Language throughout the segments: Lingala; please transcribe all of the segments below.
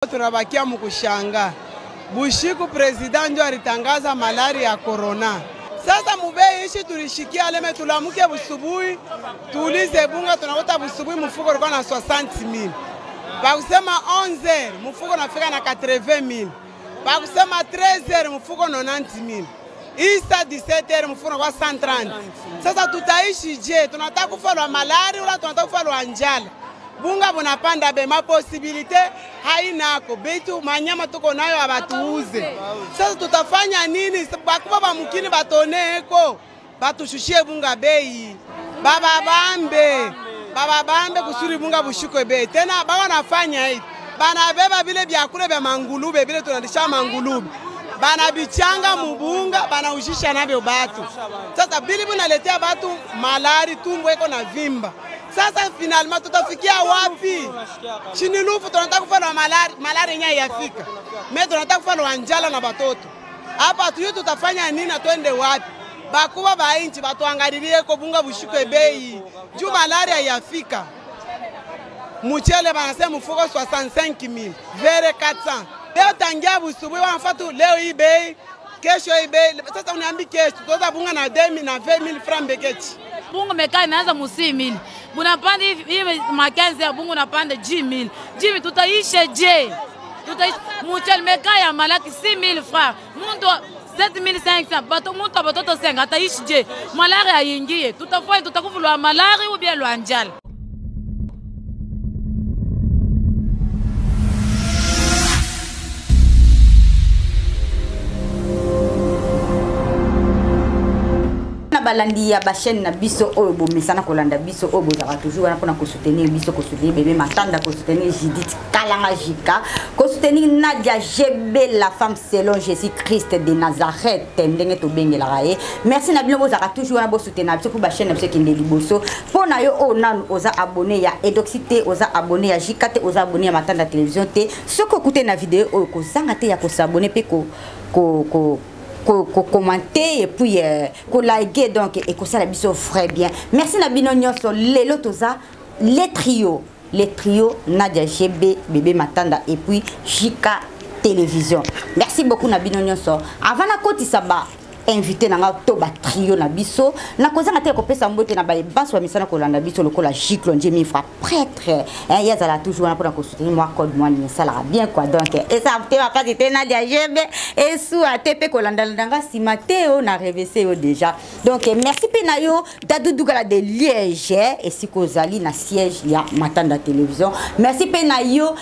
Tunabakia mkushanga. Bushiku president ndio alitangaza malaria ya corona. Sasa mubei ishi tulishikia leme tulamuke busubuhi. Tuulize bunga tunakuta busubuhi mfuko ulikuwa na 60,000. Bakusema 11 mfuko nafika na 80,000. Bakusema 13 mfuko 90,000. Isa 17 mfuko kwa 130. Sasa tutaishi je? Tunataka kufa malaria wala tunataka kufa njala? Bunga bunapanda be maposibilite hainako betu manyama tuko nayo abatuuze. Sasa tutafanya nini? Bakuba bamukini batoneko batushushie bunga bei. Baba bambe kusuri bunga bushiko bei. Tena baba nafanya hivi. Bana beba vile vyakula vya mangulube vile tunalisha mangulube. Bana bichanga mubunga bana ujisha nabyo batu. Sasa bili bunaletea batu malari tumbo iko na vimba. Sasa finalement tutafikia wapi? Chinilufu tunataka kufanya malaria nya yafika. Mimi tunataka kufanya njala na batoto. Hapa tuyo tutafanya nini na twende wapi? Bakuba ba inchi batuangalilie ko bunga bushike bei. Juu malaria yafika. Mchele banasema mfuko 65,000, vere 400. Leo tangia busubuhi wanafatu leo hii bei, kesho hii bei. Sasa uniambi kesho tutoza bunga na 20,000 na 20,000 francs beketi. Bungu mekai inaanza musimi. Bunapanda hivi makenzi ya bungu napanda 10,000. 10,000 tutaisha je? Mchele mekai ya malaki 6,000 francs. Muntu 7,500. Bato muntu batoto 5 ataishi je? Malaria yingie. Tutafanya tutakufulwa malaria ou bien lwanjala. Balandi ya ba chaîne na biso oyo bomesana kolanda biso oyo bozaka toujours wana pona ko soutenir biso ko soutenir bébé Matanda ko soutenir Judith Kalanga Jika ko soutenir Nadia GB la femme selon Jésus-Christ de Nazareth ndenge to bengela raé merci na bino bozaka toujours wana bo soutenir biso pour ba chaîne biso kinde liboso pona yo o nanu oza abonné ya Edoxité oza abonné ya Jika te oza abonné ya Matanda télévision te soko écouter na vidéo oyo ko zanga te ya ko s'abonner pe ko commenter et puis liker donc et que ça la biso ferait bien. Merci na bino nyonso lelo toza les trios Nadia GB bébé Matanda et puis Jika télévision. Merci beaucoup na bino nyonso. Avant na koti saba invité na to ba trio na biso na kozanga te ko pesa mbote na ba baso ba misana ko landa biso lokola Jiklo Njemi fra prêtre ya za la toujours na pour soutenir moi code moi ni ça la bien quoi donc et ça te va pas te Nadia GB et sous a te pe ko landa ndanga si mateo na revese yo déjà donc merci penayo Dadou Gala de Liège et si kozali na siège ya Matanda télévision merci penayo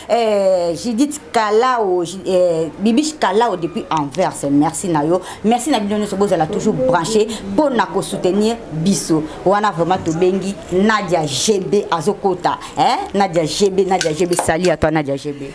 Judith Kalao Bibish Kalao depuis Anvers merci nayo merci na bino vous allez toujours branché pour nous soutenir biso wana vraiment to bengi Nadia GB azokota Nadia GB salut à toi Nadia GB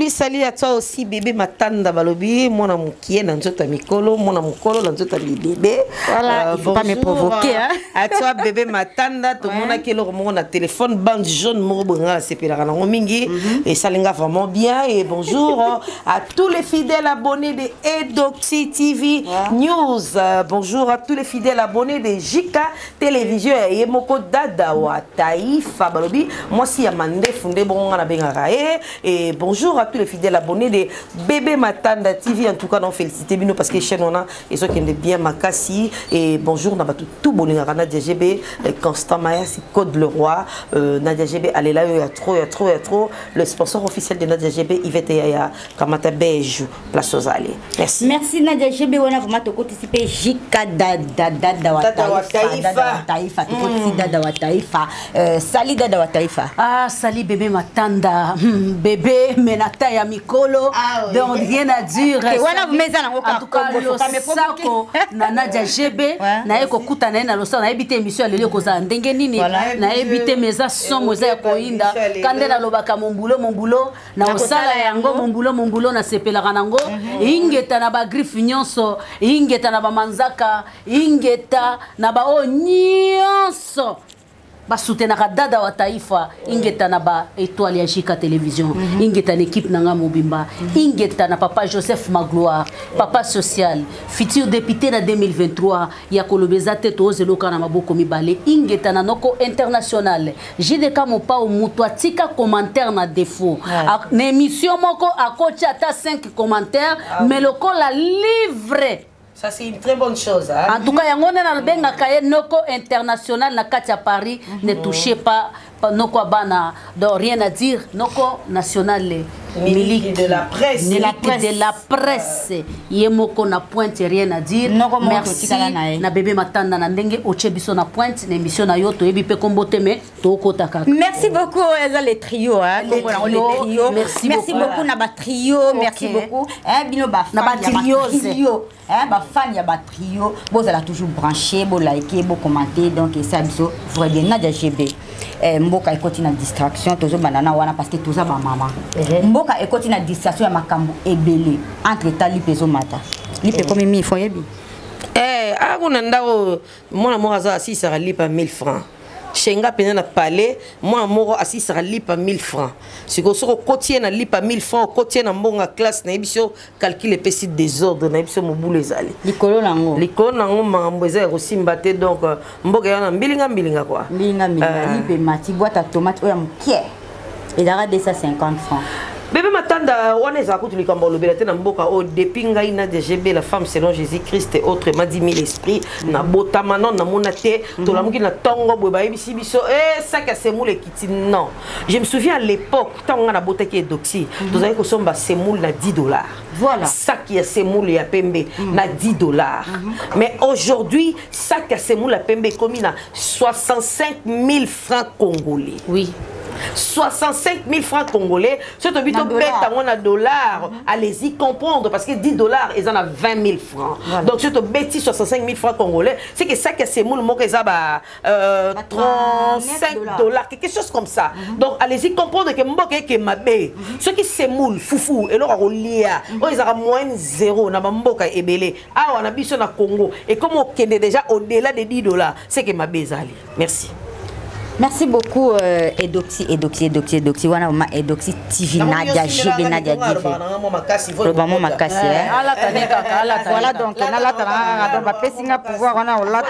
salut à toi aussi bébé Matanda balobi mona mukie na nzota mikolo mona mukolo na nzota bébé voilà il faut pas me provoquer à toi bébé Matanda to mona kelo mona téléphone bande jaune morobonga sepela na mingi et ça linga vraiment bien et bonjour à tous les fidèles abonnés de Edoxy TV News. Bonjour à tous les fidèles abonnés de Jika Télévision et Moko Dada wa Taïfa Balobi. Moi si Amande Fundé Bongana Bengarae et bonjour à tous les fidèles abonnés de Bébé Matanda TV. En tout cas, on félicite Bino parce que chez nous et ceux qui aiment bien Makassi et bonjour n'a pas tout bonheur Nadia GB Constant Maya c'est Code le Roi Nadia GB allez là il y a trop le sponsor officiel de Nadia GB Yvette Yaya Kamata Beige Place aux Allées. Merci Nadia GB on a vraiment participer Jika Dada wa Taïfa Dada wa Taïfa Sali Dada wa Taïfa Sali bébé Matanda bébé menata ya mikolo donc rien à dire en tout cas sako na Nadia GB na eko kuta na losa na ebité émission lelo ko za ndenge nini na ebité meza somo za koinda kandela lobaka mombulo na osala yango mombulo na sepelaka nango ingeta na ba griffe nyonso ingeta na ba manzaka ingeta na ba o nyonso basutenaka dada wa taifa ingeta na ba étoile ya Jika Télévision ingeta l'équipe nanga mobimba ingeta na papa Joseph Magloire papa social futur député na 2023 ya kolobeza te tozeloka na maboko mibale ingeta na noko international JDK mopa o mutu atika commentaire na défaut na émission moko akocha ata 5 commentaires mais lokola livre. Ça c'est une très bonne chose. Hein? En tout cas, yango na benga kaye noko international na kati ya Paris ne touchez pas noko bana donc rien à dire noko national milique de la presse de la presse yemoko na pointe rien à dire merci na bébé matanda na ndenge oche biso na pointe na émission na yo to yebi pe kombote me to kota kaka. Merci beaucoup les trios hein les trios merci beaucoup na ba trio merci beaucoup hein bino ba na ba trio hein ba fan ya ba trio vous allez toujours brancher bo liker bo commenter donc ça biso vraiment na GB mboka ekoti na distraction tozo banana wana parce que toza ba mama mboka ekoti na distraction ya makambo ebele entre tali peso mata lipe comme mi fo yebi akuna ndao mwana moko aza asisaka lipa 1000 francs Shenga pena na palais moi moko asisaka lipa 1000 francs siko soko kotie na lipa 1000 francs kotie na mbonga classe na biso calcul epesi désordre na biso mobulu ezali likolo nango mambo eza kosimba te donc mboka yana mbilinga quoi mbilinga lipe mati boîte à tomate oya mukie ezara 250 francs. Bébé Matanda, on est à côté du Cambo, le Bélaté Namboka, au dépinga ina de GB, la femme selon Jésus-Christ et autres, m'a dit mille esprits, na botamano, na monate, tout la mouki na tongo, boba, ebici, biso, ça qu'a semoule qui non. Je me souviens à l'époque, quand on a boté qui est doxy, vous avez que son bas semoule na $10. Voilà. Ça qui a semoule et a pembe, na $10. Mais aujourd'hui, ça qui a semoule a pembe, comme il a 65 000 francs congolais. Oui. 65 000 francs congolais, c'est au but de $. Allez-y comprendre parce que $10, ils en ont 20 000 francs. Voilà. Donc c'est au bêtis 65 000 francs congolais, c'est que ça qui c'est moule mon qu'ils 35 $, quelque chose comme ça. Donc allez-y comprendre que mboka que mabé, ce qui c'est moule foufou et leur lia, ils ont moins 0 na mboka ebele. Ah on a biso na Congo et comme on est déjà au-delà de $10, c'est que mabé zali. Merci. Merci beaucoup Edoxy wana ma Edoxy TV Nadia GB Nadia TV probablement makasi ala taneka voilà donc na la tana donc ba pesinga pouvoir wana la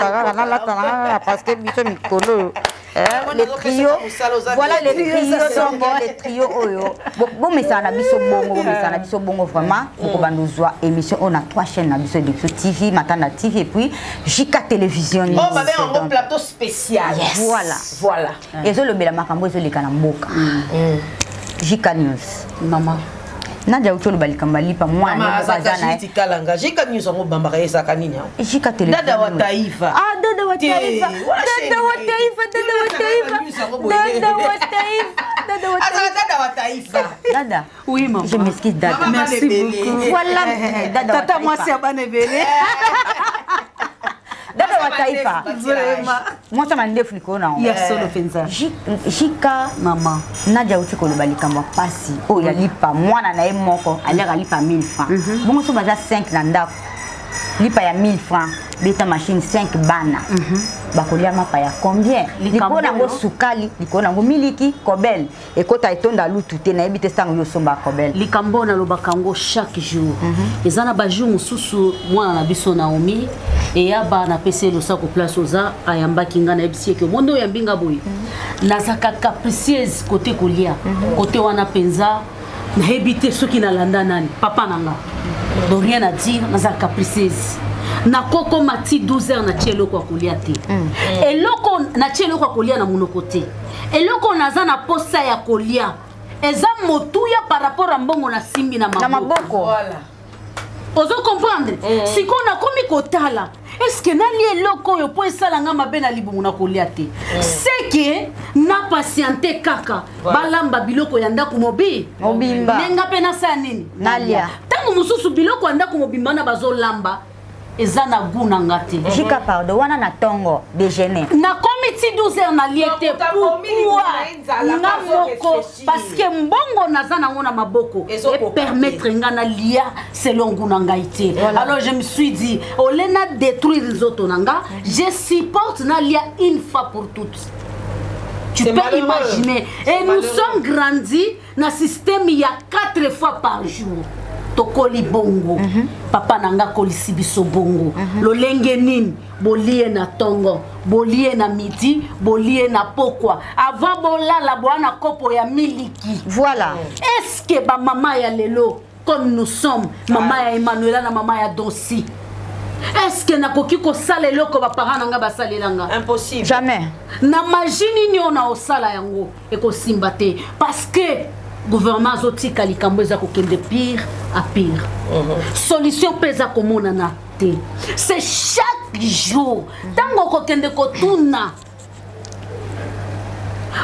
tana parce que biso mikolo les trios voilà les trios oyo bon mais ça na biso bongo vraiment ko bandozwa émission on a 3 chaînes na biso Edoxy TV Matanda TV et puis Jika Télévision on va faire un plateau spécial voilà et zo le bela makambo zo lekana mboka Jika News maman Nadia utolo balikamba lipa mwana bazana tikalanga Jika News ngo bambaka esa kanini Jika Télévision dada wa taifa dada wa taifa dada oui maman je m'excuse dada merci beaucoup voilà dada tata moi c'est abanebele dada wa taifa moi ça m'a ndefu likona solo penza Jika maman Nadia utiko lo balikamba pasi o ya lipa mwana na ye moko alera lipa 1000 francs bongo so baza 5 na ndako lipa ya 1000 francs beta machine 5 bana bakolia mapa ya combien likona ngo sukali likona ngo miliki kobel ekota etonda lutu te na ebite sango yo somba kobel likambo na lobakango chaque jour ezana ba jour mususu mwana na biso Naomi et yaba na pese lo sa ko place oza ayamba kinga na ebisi ke mondo ya mbinga boy nazaka capricieuse côté kolia côté wana penza na ebite soki na landa nani papa nanga donc rien à dire nazaka capricieuse na koko mati 12h na tielo kwa kolia te eloko na tielo kwa kolia na monoko te eloko naza na posa ya kolia eza motuya par rapport à mbongo na simbi na maboko voilà ozo comprendre siko na komi kotala est-ce que nali eloko yo po esala nga mabe na libumu na kolia te c'est que na patienter kaka balamba biloko ya ndako mobimba nenga pe na sa nini nalia tango mususu biloko ya ndako mobimba na bazolamba ezana guna ngate Jika pardon wana na tongo déjeuner na komiti 12h na liete pourquoi na moko parce que mbongo nazana ngona maboko et permettre ngana lia selon guna ngaite alors je me suis dit olena détruire zoto nanga je supporte na lia une fois pour toutes Tu peux imaginer. Et nous sommes grandis dans un système il y a 4 fois par jour. Tokoli bongo. Papa nanga kolisi biso bongo. Lolenge nini. Bolie na tongo. Bolie na midi. Bolie na pokwa. Avant bola la boana kopo ya miliki. Voilà. Est-ce que ba maman ya lelo comme nous sommes, maman ya Emmanuela na maman ya Donsi? Est-ce que nakoki ko sala eloko ba parents nanga ba salelanga? Impossible. Jamais. Na majini ni ona osala yango e ko simbate parce que gouvernement zotika likambo eza ko kende pire à pire. Solution pesa komona na te. C'est chaque jour tango ko kende ko tuna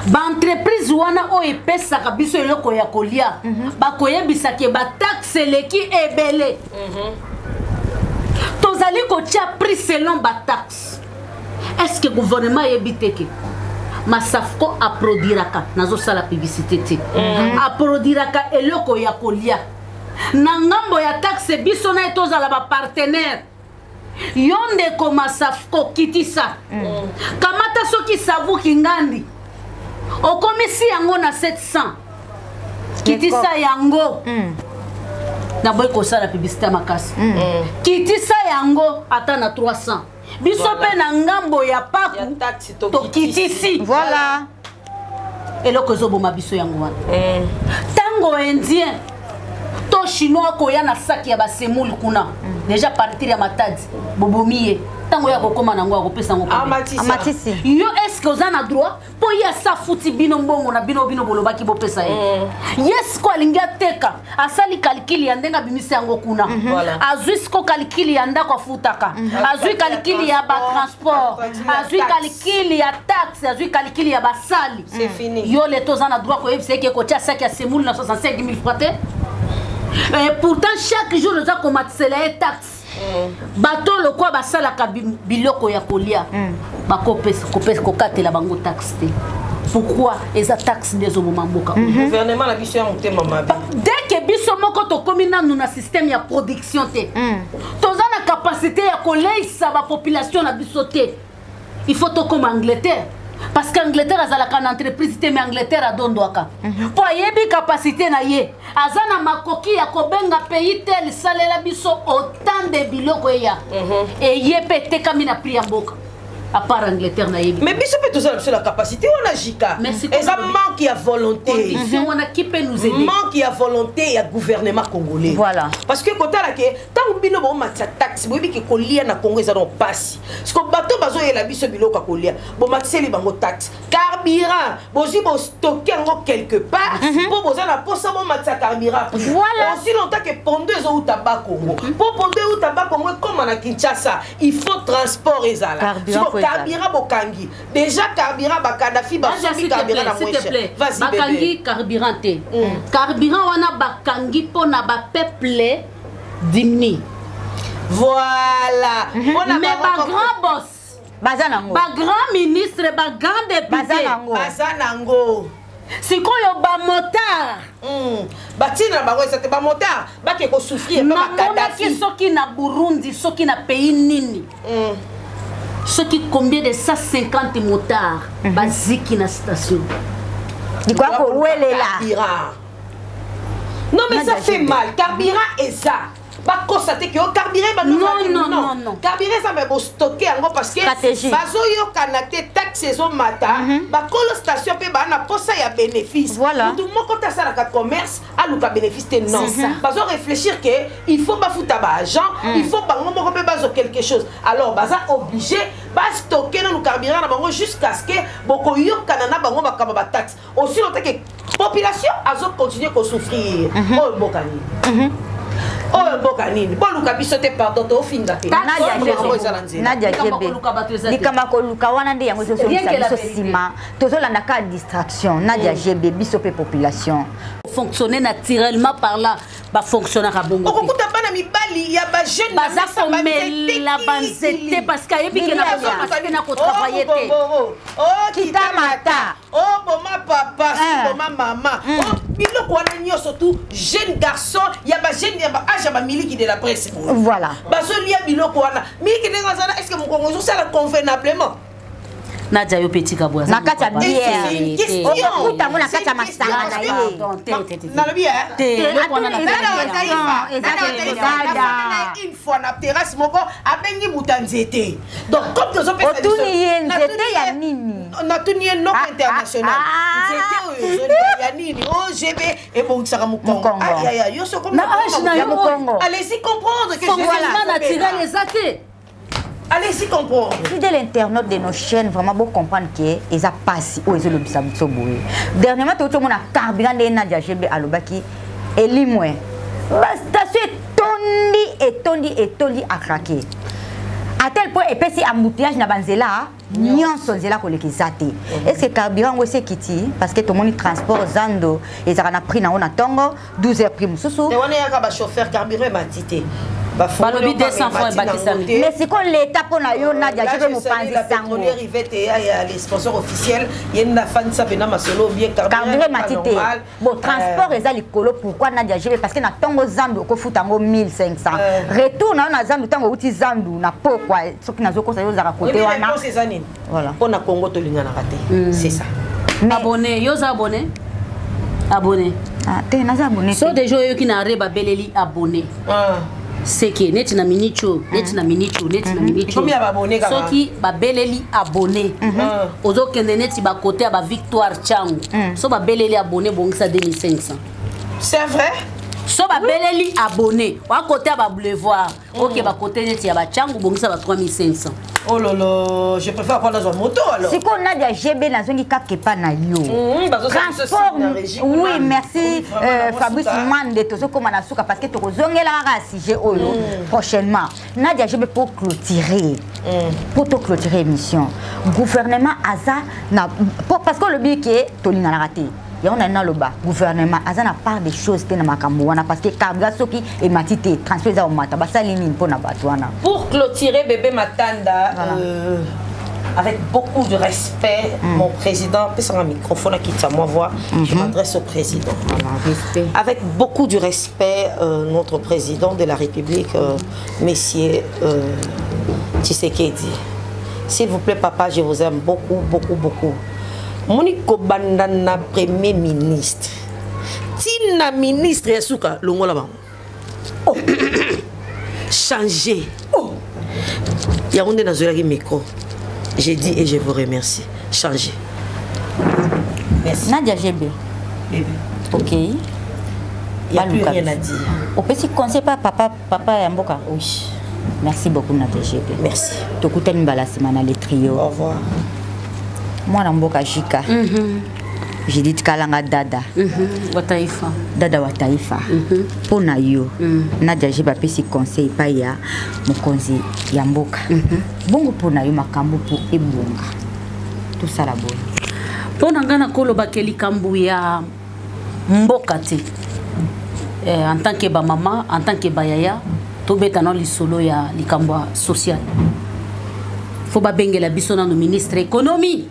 ba entreprise wana o epesaka biso eloko ya kolia ba koyebisa ke ba taxe leki ebele. Tozali ko tia prix selon ba taxe. Est-ce que le gouvernement est biteke? Masafko a produiraka nazo sala publicité te. A produiraka eloko ya kolia. Na ngambo ya taxe biso na etozala ba partenaire. Yonde ko Masafko kitisa. Kamata soki savu kingandi. Okomisi yango na 700. Kitisa yango. Na boy ko sala publicité makasi. Kitisa yango ata na 300. Biso pe na ngambo ya paku to kitisi. Voilà. Eloko zoboma biso yango wana. Tango indien to chinois ko ya na saki ya basemuli kuna. Déjà partir ya matadi. Bobomiye. Tango ya kokoma nango akopesa ngo. Amatisi. Yo est-ce que ozana droit po ya sa futi bino mbongo na bino bolobaki bopesa ye. Yes ko alinga teka asali calcul ya ndenga bimisi yango kuna. Azui ko calcul ya ndako futaka. Azui calcul ya ba transport. Azui calcul ya taxe, azui calcul ya basali. C'est fini. Yo le tozana droit ko yebisa ke ko tia saki ya semouli na 65 000 francs. Et pourtant chaque jour nous avons commencé les taxes. Bato le quoi basala ka biloko ya kolia. Bakopes kokate la bango taxe. Pourquoi les taxes des omamboka? Gouvernement la biso ya motema mabe. Dès que biso moko to komina nous na système ya production te. Toza na capacité ya koleisa ba population na biso te. Il faut to comme Angleterre. Parce qu'Angleterre a une entreprise, mais Angleterre a donné pour yebi capacité na ye. Azana makoki ya kobenga pays tel salela biso autant de biloko ya. Et ye pete kamina priamboka. À part Angleterre na yebi. Mais biso peut tous sur la capacité on a jika. Et ça manque ya volonté. On a qui peut nous aider. Manque ya volonté ya gouvernement congolais. Voilà. Parce que quand la que tant bino bon matcha taxe, bobi ki kolia na Congo ça donc passe. Parce que bateau bazo ya la biso biloko kolia. Bon mateli bango taxe. Carburant, bozi bo stocker ngo quelque part pour boza na posa bon matcha carburant. Voilà. Aussi longtemps que pondeuse au tabac Congo. Pour pondeuse au tabac Congo comme na Kinshasa, il faut transport ezala. Carburant bokangi. Déjà carburant ba Kadhafi ba soki carburant na moins cher. Vas-y bakangi carburant te. Carburant wana bakangi pona ba peuple dimni. Voilà. Mais ba grand boss, Bazanango. ba grand ministre, ba grand député, Bazanango. sikoyo ba motard. Batina bango ça te ba motard, ba ke ko souffrir ba Kadhafi. Soki na Burundi, soki na pays nini. Ceux qui combien de 150 motards basiques dans la station. Dis quoi pour où elle est là? Non mais ça fait mal. Carburant et ça. Pas constater que le carburant non. Carburant ça va stocker parce que bazo yo connecté taxe saison matin. Ba colo station pe ba na posa ya bénéfice. Voilà. Tout monde quand ça la commerce a le bénéfice non. Bazo réfléchir que il faut ba fouta ba agent, il faut ba ngombo pe bazo quelque chose. Alors baza obligé ba stocker le carburant na bango jusqu'à ce que boko yo kanana bango ba kaba ba taxe. Aussi longtemps que population azo continuer à souffrir. Oh bokani. Oh bokanini boluka bisote pardon to finga te Nadia Jebe likama ko luka wana nde yango so biso sima tozolanda ka distraction Nadia Jebe biso pe population fonctionner naturellement par là ba fonctionner à bongo okuta bana mibali ya ba jeune baza komela la banzete parce que yebi ke na ko travailler te oh kitamata oh boma papa boma mama oh biloko wana nyoso tout jeune garçon ya ba jeune ya ba âge ba miliki de la presse voilà bazo lia biloko wana miliki ndenga zana est-ce que mon Congo ça la convenablement Nadia yo petit kabwa. Nakata bière. C'est une question. Okuta mona kata masanga na ye. Na le bien. Une fois na terrasse moko abengi butanzete. Donc comme nous sommes otuni ye nzete ya nini? Na tuni ye non international. Nzete oyo ya nini? Oh GB et bon ça mukongo. Aïe aïe yo so comme allez-y comprendre que je les athées. Allez-y comprendre. Fidèle internaute de nos chaînes, vraiment bon comprendre que ils a passé ou ils ont le bisabitso boue. Dernièrement tout le monde a carburant de Nadia GB Alobaki et limoué. La station est tondi à craquer. À tel point, et puis si embouteillage na banzela, nyon sonzela ko lekizate. Est-ce que carburant ou c'est kiti parce que tout le monde transport zando et ça na pris na on tongo 12 heures prime susu. Et on est un chauffeur carburant matité. Balobi 200 francs mais c'est quand l'état pour na yo Nadia je vais me penser sango. Les sponsors officiels, il y a une fan ça bena masolo bien carburant matité. Bon transport et ça likolo pourquoi Nadia je vais parce que na tongo zando ko futango 1500. Retour na zando tango uti zando na pourquoi soki nazo ko sa yo za côté wana. Voilà. On a Congo to linga na raté. C'est ça. Abonné, yo za abonné. Abonné. Ah, t'es na abonné. So des gens qui na reba beleli abonné. C'est que net na minicho, net na minicho. Combien d'abonnés quand même? So qui ba beleli abonné. Ozo kende net ba côté ba Victoire Changu. So ba beleli abonné bon ça 2500. C'est vrai? So ba beleli abonné. Wa côté ba Boulevard. OK ba côté net ya ba Changu bon ça ba 3500. Oh lolo, je préfère prendre dans une moto alors. C'est qu'on a déjà GB dans une cap qui pas na yo. Transport. Oui, merci Fabrice Mande to so comme na suka parce que to zongela rasi j'ai olo prochainement. Nadia GB pour clôturer. Pour to clôturer émission. Gouvernement Aza na parce que le but est to linga raté. Et on a dans le bas gouvernement Aza na part des choses te na makambo wana parce que carburant soki et matité transfert au mata basa ligne pour na batwana. Pour clôturer bébé Matanda avec beaucoup de respect mon président puis un microphone à qui ça moi voir je m'adresse au président. Respect. Avec beaucoup de respect notre président de la République monsieur Tshisekedi. S'il vous plaît papa, je vous aime beaucoup. Moniko bandana premier ministre. Tina ministre Yasuka longola ba. Oh. Changer. Oh. Yaoundé na zola ki micro. J'ai dit et je vous remercie. Changer. Merci. Nadia GB. OK. Il n'y a plus rien à dire. Au petit conseil pas papa Yamboka. Oui. Merci beaucoup Nadia GB. Merci. Tokuta mbala semana le trio. Au revoir. Moi Mboka Jika. J'ai dit kalanga dada. Wataifa. Dada wataifa. Pona yo. Nadia j'ai pas pesi conseil pa ya mokonzi ya mboka. Bongo pona yo makambo pour ebonga. Tout ça la bonne. Pona ngana kolo bakeli kambu ya mboka te. En tant que ba maman, en tant que ba yaya, to betana lisolo ya likambo social. Faut pas bengue la biso na no ministre économie.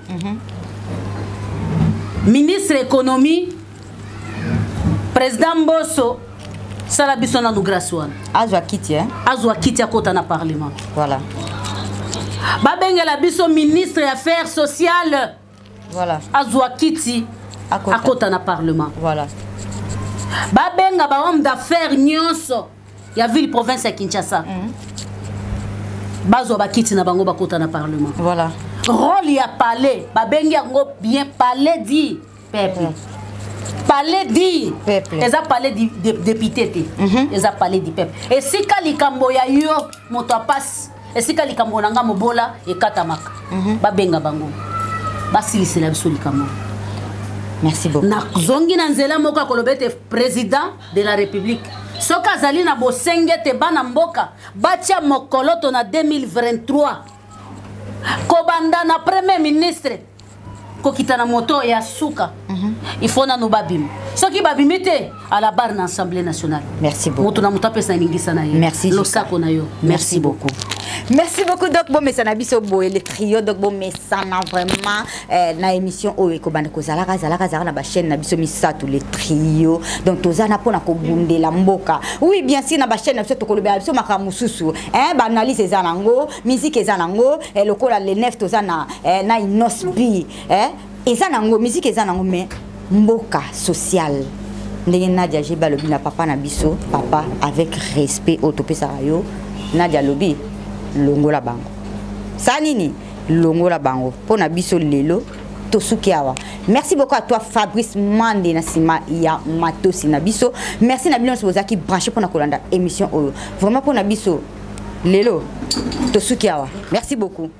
Ministre économie président Mbosso sala biso na no grâce azwa kiti à kota na parlement. Voilà. Ba bengue la biso ministre affaires sociales. Voilà. Azwa kiti à kota na parlement. Voilà. Ba benga ba homme d'affaires nyonso ya ville province ya Kinshasa. Bazo bakiti na bango bakota na parlement. Voilà. Rôle ya palais, babengi yango bien palais dit peuple. Palais dit peuple. Eza palais di député té. Eza palais du peuple. Et si kalikambo ya yo moto passe, et si kalikambo nanga mobola e katamaka. Babenga bango. Basilisi la biso likambo. Merci beaucoup. Na zongi na nzela moko kolobete président de la République. Soka zali na bosenge te bana mboka batia mokoloto na 2023 kobanda na premier ministre kokita na moto ya suka il faut na no babim soki babimite à la barre na Assemblée nationale. Merci beaucoup. Moto na moto pesa ningisa na ye. Merci. Losako na yo. Merci beaucoup. Merci beaucoup Doc Bo Mesana biso boye le trio Doc Bo Mesana vraiment na émission o ekobanda ko zalaka na ba chaîne na biso misato le trio donc tozana pona ko bundela mboka. Oui bien sûr na ba chaîne na biso to kolobela biso makamususu ba analyse ezanango musique ezanango lokola le nef tozana na inosbi ezanango musique ezanango mais mboka social ndenge Nadia Jeba lobi na papa na biso papa avec respect autopesa yo Nadia lobi longola bango sanini longola bango pona biso lelo tosuki awa. Merci beaucoup à toi Fabrice Mande na sima ya matosi na biso. Merci na bilon sobozaki branché pona kolanda émission oyo vraiment pona biso lelo tosuki awa. Merci beaucoup.